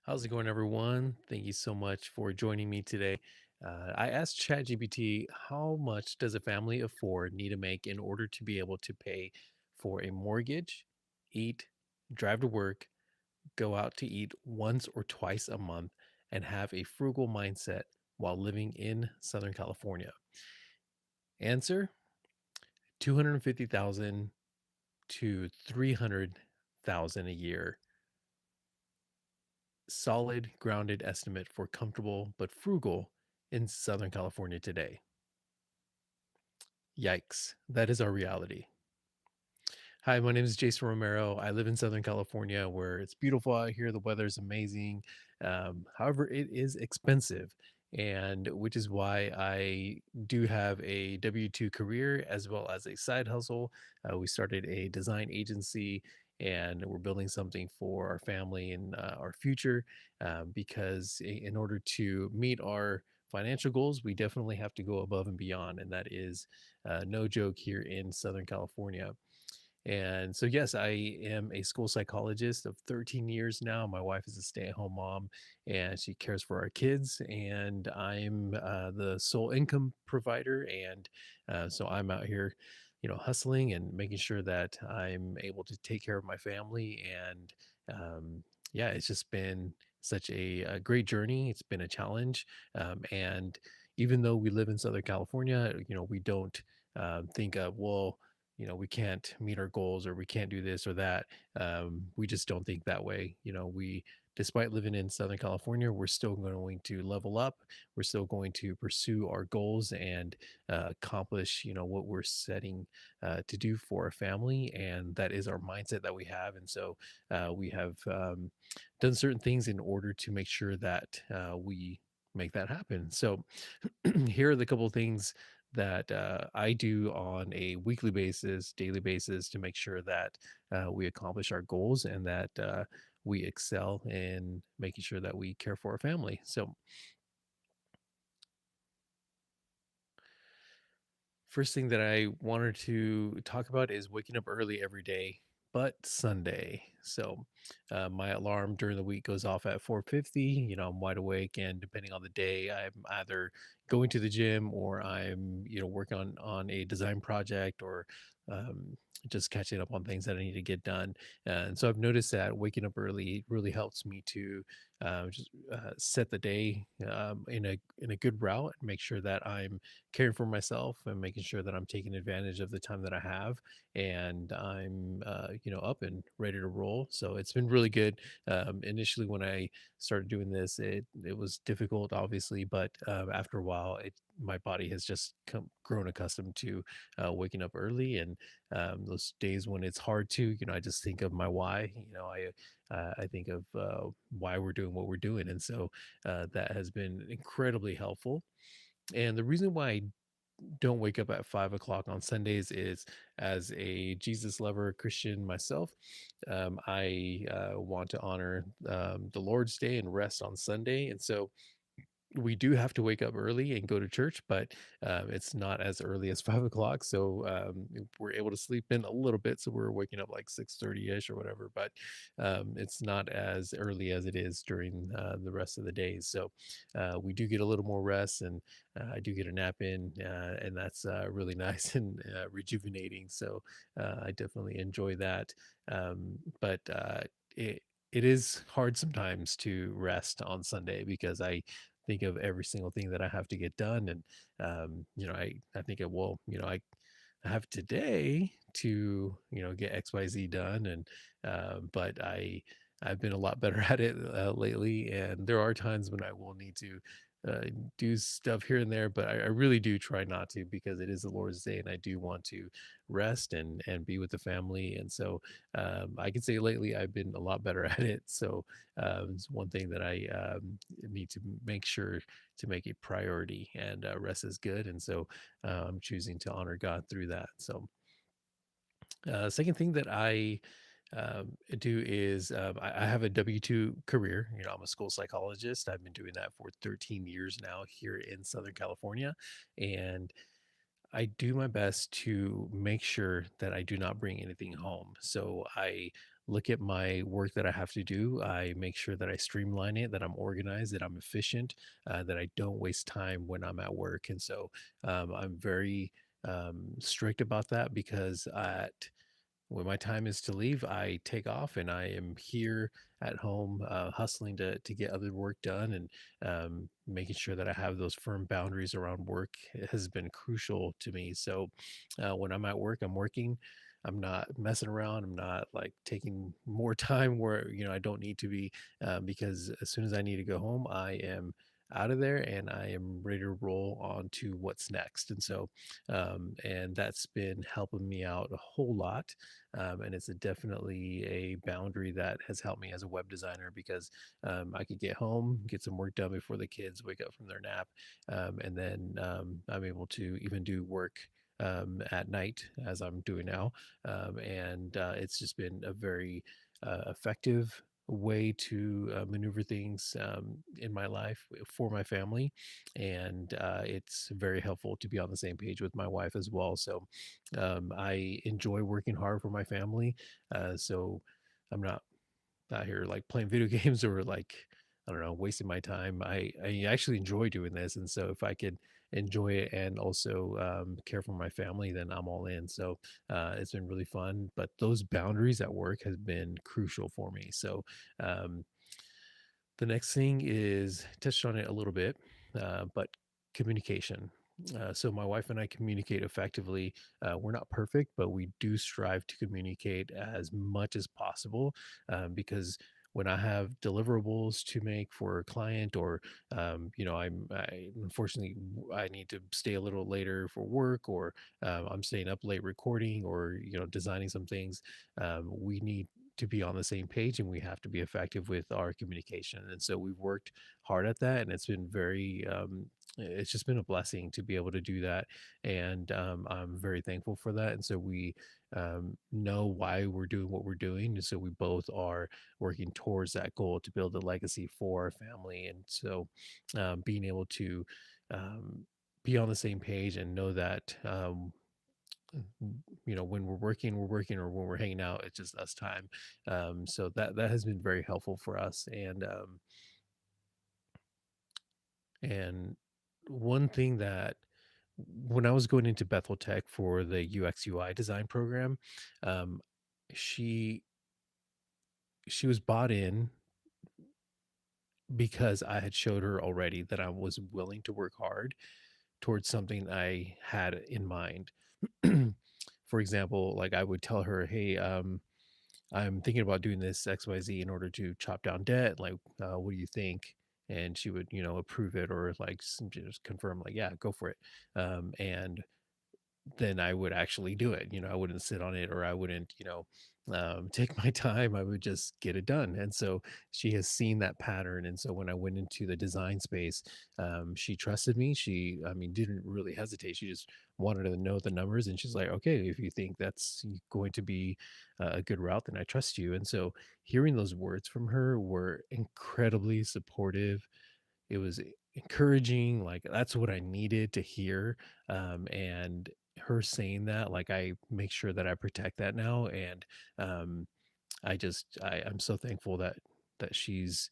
How's it going, everyone? Thank you so much for joining me today. I asked ChatGPT, how much does a family of four need to make in order to be able to pay for a mortgage, eat, drive to work, go out to eat once or twice a month, and have a frugal mindset while living in Southern California? Answer: 250,000 to 300,000 a year. Solid, grounded estimate for comfortable but frugal in Southern California today. Yikes, that is our reality. Hi, my name is Jason Romero. I live in Southern California where it's beautiful out here. The weather's amazing. However, it is expensive, and which is why I do have a W-2 career as well as a side hustle. We started a design agency and we're building something for our family and our future because in order to meet our financial goals, we definitely have to go above and beyond. And that is no joke here in Southern California. And so, yes, I am a school psychologist of 13 years now. My wife is a stay-at-home mom, and she cares for our kids. And I'm the sole income provider, and so I'm out here, hustling and making sure that I'm able to take care of my family. And yeah, it's just been such a great journey. It's been a challenge, and even though we live in Southern California, we don't think of, well, we can't meet our goals or we can't do this or that. We just don't think that way. Despite living in Southern California, we're still going to level up. We're still going to pursue our goals and accomplish, what we're setting to do for a family. And that is our mindset that we have. And so we have done certain things in order to make sure that we make that happen. So here are the couple of things that I do on a weekly basis, daily basis to make sure that we accomplish our goals and that we excel in making sure that we care for our family. So, first thing that I wanted to talk about is waking up early every day, but Sunday. So, my alarm during the week goes off at 4:50. I'm wide awake, and depending on the day, I'm either going to the gym or I'm, working on a design project or just catching up on things that I need to get done. And so I've noticed that waking up early really helps me to just set the day in a good route and make sure that I'm caring for myself and making sure that I'm taking advantage of the time that I have, and I'm up and ready to roll. So it's been really good. Initially, when I started doing this, it was difficult, obviously, but after a while, my body has just grown accustomed to waking up early, and those days when it's hard to, I just think of my why. I think of why we're doing what we're doing, and so that has been incredibly helpful. And the reason why I don't wake up at 5 o'clock on Sundays is, as a Jesus lover Christian myself, I want to honor the Lord's Day and rest on Sunday. And so we do have to wake up early and go to church, but it's not as early as 5 o'clock. So we're able to sleep in a little bit. So we're waking up like 6:30 ish or whatever, but it's not as early as it is during the rest of the days. So we do get a little more rest, and I do get a nap in, and that's really nice and rejuvenating. So I definitely enjoy that. But it is hard sometimes to rest on Sunday because I think of every single thing that I have to get done. And, I think of, well, I have today to, get XYZ done. And, but I've been a lot better at it lately. And there are times when I will need to uh, do stuff here and there, but I really do try not to because it is the Lord's Day and I do want to rest and be with the family. And so I can say lately I've been a lot better at it. So it's one thing that I need to make sure to make a priority, and rest is good. And so I'm choosing to honor God through that. So, second thing that I do is I have a W-2 career. I'm a school psychologist. I've been doing that for 13 years now here in Southern California. And I do my best to make sure that I do not bring anything home. So I look at my work that I have to do. I make sure that I streamline it, that I'm organized, that I'm efficient, that I don't waste time when I'm at work. And so I'm very strict about that because at when my time is to leave, I take off and I am here at home, hustling to get other work done and making sure that I have those firm boundaries around work has been crucial to me. So when I'm at work, I'm working. I'm not messing around. I'm not like taking more time where I don't need to be, because as soon as I need to go home, I am out of there and I am ready to roll on to what's next. And so, and that's been helping me out a whole lot, and it's definitely a boundary that has helped me as a web designer because I could get home, get some work done before the kids wake up from their nap, and then I'm able to even do work at night as I'm doing now, and it's just been a very effective way to maneuver things in my life for my family, and it's very helpful to be on the same page with my wife as well. So I enjoy working hard for my family. So I'm not out here like playing video games or like, I don't know, wasting my time. I actually enjoy doing this. And so if I could enjoy it and also care for my family, then I'm all in. So it's been really fun. But those boundaries at work has been crucial for me. So um, the next thing is touched on it a little bit, but communication. So my wife and I communicate effectively. We're not perfect, but we do strive to communicate as much as possible, because when I have deliverables to make for a client, or I unfortunately I need to stay a little later for work, or I'm staying up late recording, or designing some things, we need to be on the same page and we have to be effective with our communication. And so we've worked hard at that, and it's been very it's just been a blessing to be able to do that, and I'm very thankful for that. And so we know why we're doing what we're doing, and so we both are working towards that goal to build a legacy for our family. And so being able to um, be on the same page and know that when we're working, or when we're hanging out, it's just us time. So that has been very helpful for us. And one thing that when I was going into Bethel Tech for the UX/UI design program, um, she she was bought in because I had showed her already that I was willing to work hard towards something I had in mind. For example, like I would tell her, "Hey, I'm thinking about doing this XYZ in order to chop down debt. Like, what do you think?" And she would, approve it, or like just confirm, like, yeah, go for it. And then I would actually do it. I wouldn't sit on it, or I wouldn't, take my time. I would just get it done. And so she has seen that pattern. And so when I went into the design space, she trusted me. I mean, didn't really hesitate. She just wanted to know the numbers. And she's like, okay, if you think that's going to be a good route, then I trust you. And so hearing those words from her were incredibly supportive. It was encouraging, like, that's what I needed to hear, and her saying that, like, I make sure that I protect that now, and, I'm so thankful that she's,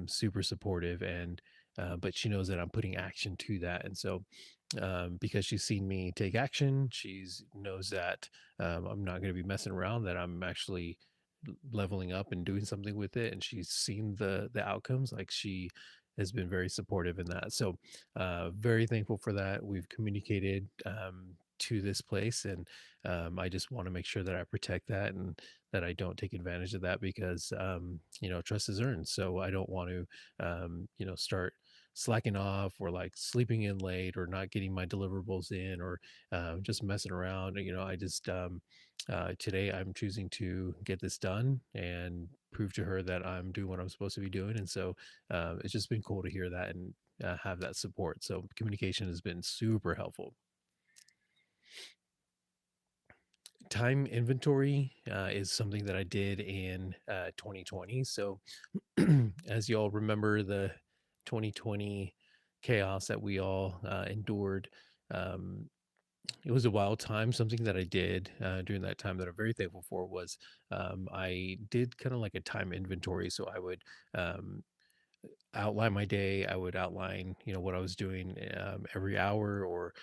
super supportive, and, but she knows that I'm putting action to that. And so, because she's seen me take action, she's knows that, I'm not gonna be messing around, that I'm actually leveling up and doing something with it, and she's seen the outcomes. Like, she has been very supportive in that. So very thankful for that. We've communicated to this place, and I just want to make sure that I protect that, and that I don't take advantage of that, because trust is earned. So I don't want to start slacking off, or like sleeping in late, or not getting my deliverables in, or just messing around. I just today I'm choosing to get this done and prove to her that I'm doing what I'm supposed to be doing. And so it's just been cool to hear that, and have that support. So communication has been super helpful. Time inventory is something that I did in 2020. So as you all remember, the 2020 chaos that we all endured, um, It was a wild time. Something that I did during that time that I'm very thankful for was I did kind of like a time inventory. So I would um, outline my day. I would outline, what I was doing every hour or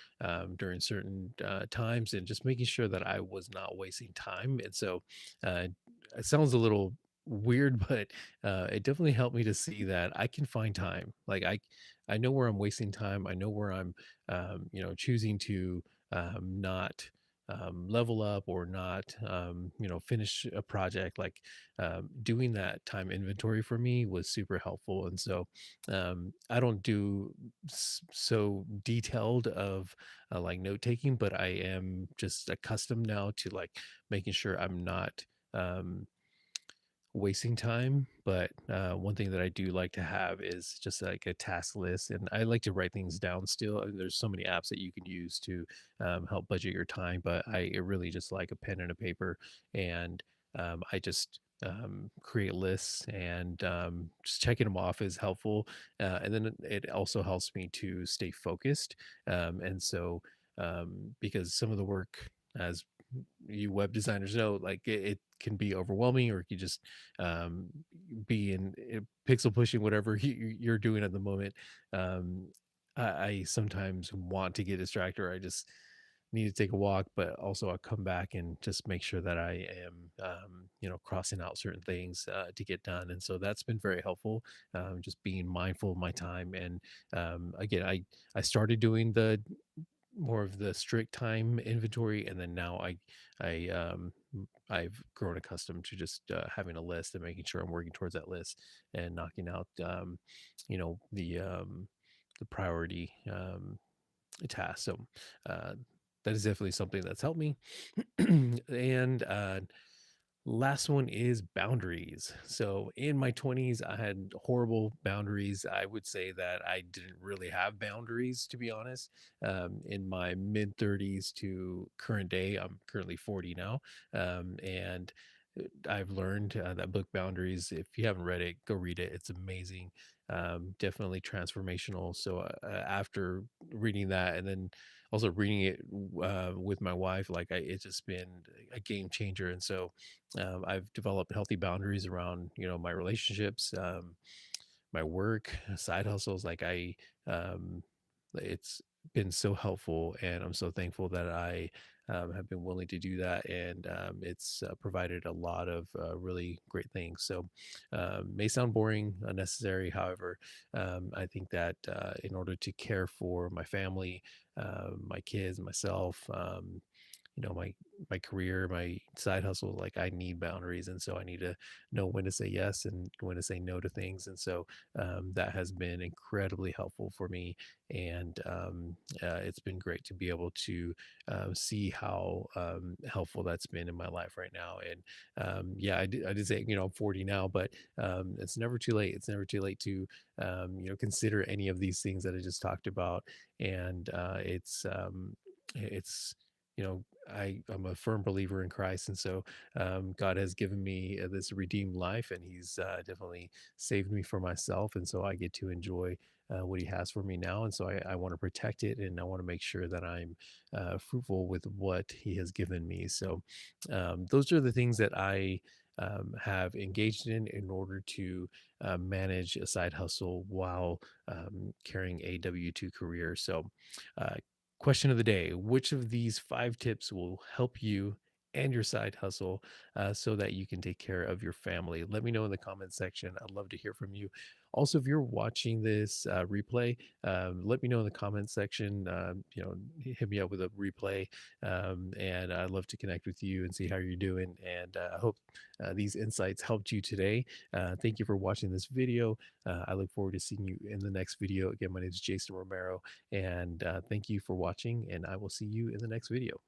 during certain times, and just making sure that I was not wasting time. And so uh, it sounds a little weird, but it definitely helped me to see that I can find time. Like I know where I'm wasting time. I know where I'm, choosing to not. Level up or not, finish a project. Like doing that time inventory for me was super helpful. And so I don't do so detailed of like note taking, but I am just accustomed now to like making sure I'm not um, wasting time. But one thing that I do like to have is just like a task list, and I like to write things down still. And there's so many apps that you can use to help budget your time, but I really just like a pen and a paper, and I just create lists, and just checking them off is helpful. And then it also helps me to stay focused. And so, because some of the work, as you web designers know, like it can be overwhelming, or you just um, be in pixel pushing whatever you're doing at the moment. Um, I sometimes want to get distracted, or I just need to take a walk, but also I come back and just make sure that I am, crossing out certain things to get done. And so that's been very helpful. Just being mindful of my time. And again, I started doing the more of the strict time inventory, and then now I've grown accustomed to just having a list and making sure I'm working towards that list and knocking out you know the um the priority task. So uh that is definitely something that's helped me. And last one is boundaries. So in my 20s, I had horrible boundaries. I would say that I didn't really have boundaries, to be honest. In my mid 30s to current day, I'm currently 40 now. And I've learned that book Boundaries. If you haven't read it, go read it. It's amazing. Definitely transformational. So after reading that, and then also reading it with my wife, like it's just been a game changer. And so I've developed healthy boundaries around, my relationships, my work, side hustles. Um, it's been so helpful, and I'm so thankful that I have been willing to do that, and it's provided a lot of really great things. So, may sound boring, unnecessary. However, I think that in order to care for my family, my kids, myself, my career, my side hustle, like I need boundaries. And so I need to know when to say yes and when to say no to things. And so that has been incredibly helpful for me. And it's been great to be able to see how helpful that's been in my life right now. And yeah, I did say, I'm 40 now, but it's never too late. It's never too late to consider any of these things that I just talked about. And it's I'm a firm believer in Christ, and so God has given me this redeemed life, and He's definitely saved me from myself, and so I get to enjoy what He has for me now, and so I want to protect it, and I want to make sure that I'm fruitful with what He has given me. So those are the things that I have engaged in order to manage a side hustle while carrying a W-2 career. So. Uh, Question of the day: which of these 5 tips will help you and your side hustle so that you can take care of your family? Let me know in the comment section. I'd love to hear from you. Also, if you're watching this replay, let me know in the comment section. Hit me up with a replay, and I'd love to connect with you and see how you're doing. And I hope these insights helped you today. Thank you for watching this video. I look forward to seeing you in the next video. Again, my name is Jason Romero, and thank you for watching, and I will see you in the next video.